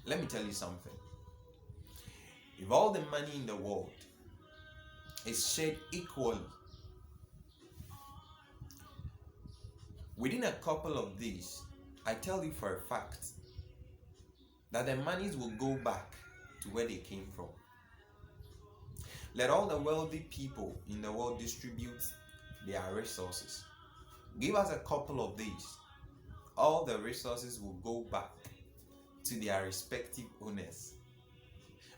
Let me tell you something. If all the money in the world is shared equally, within a couple of days, I tell you for a fact that the monies will go back to where they came from. Let all the wealthy people in the world distribute their resources. Give us a couple of days, all the resources will go back to their respective owners.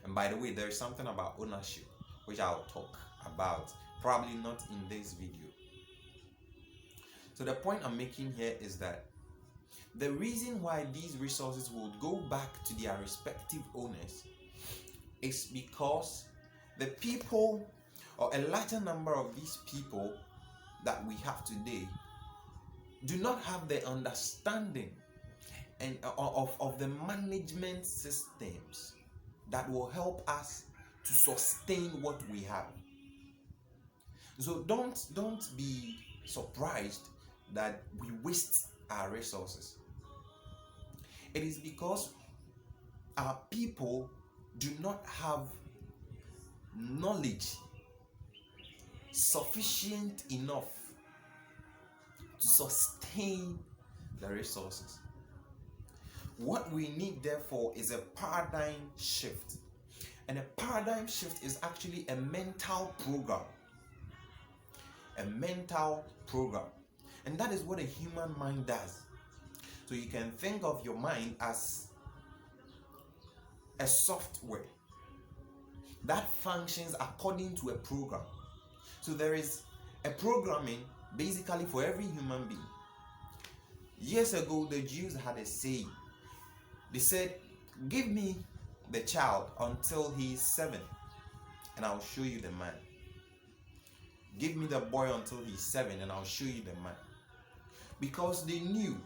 And by the way, there is something about ownership which I'll talk about, probably not in this video. So the point I'm making here is that the reason why these resources will go back to their respective owners is because the people, or a larger number of these people that we have today, do not have the understanding and of the management systems that will help us to sustain what we have. So don't be surprised that we waste our resources. It is because our people do not have knowledge sufficient enough to sustain the resources. What we need, therefore, is a paradigm shift. And a paradigm shift is actually a mental program. A mental program. And that is what a human mind does. So you can think of your mind as a software that functions according to a program. So there is a programming basically for every human being. Years ago, the Jews had a saying. They said, give me the child until he is 7 and I'll show you the man. Give me the boy until he's 7 and I'll show you the man. Because they knew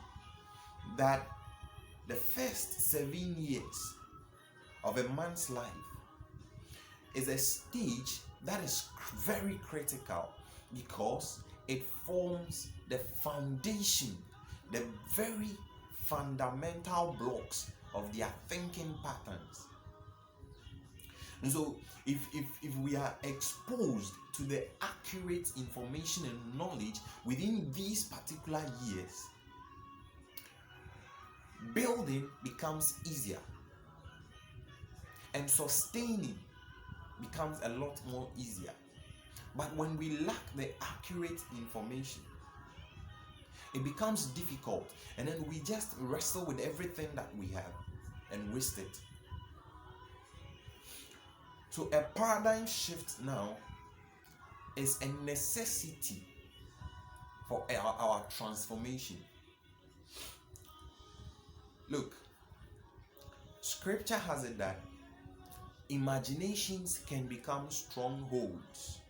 that the first 7 years of a man's life is a stage that is very critical, because it forms the foundation, the very fundamental blocks of their thinking patterns. And so if we are exposed to the accurate information and knowledge within these particular years, building becomes easier and sustaining becomes a lot more easier. But when we lack the accurate information, it becomes difficult, and then we just wrestle with everything that we have and waste it. So a paradigm shift now is a necessity for our transformation. Look, scripture has it that imaginations can become strongholds.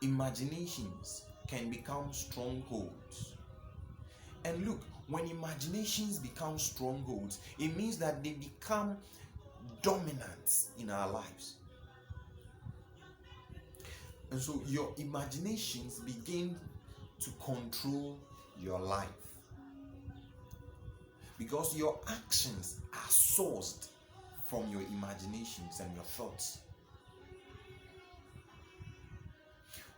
Imaginations can become strongholds. And look, when imaginations become strongholds, it means that they become dominant in our lives. And so your imaginations begin to control your life, because your actions are sourced from your imaginations and your thoughts.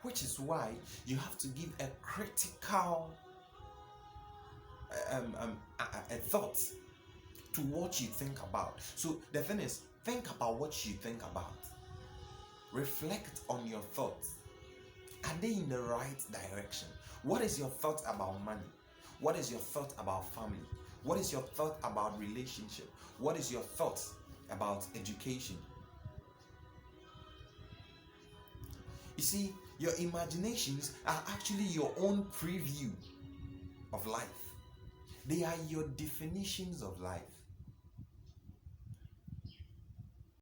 Which is why you have to give a critical a thought to what you think about. So the thing is, think about what you think about. Reflect on your thoughts. Are they in the right direction? What is your thought about money? What is your thought about family? What is your thought about relationship? What is your thought about education? You see, your imaginations are actually your own preview of life. They are your definitions of life.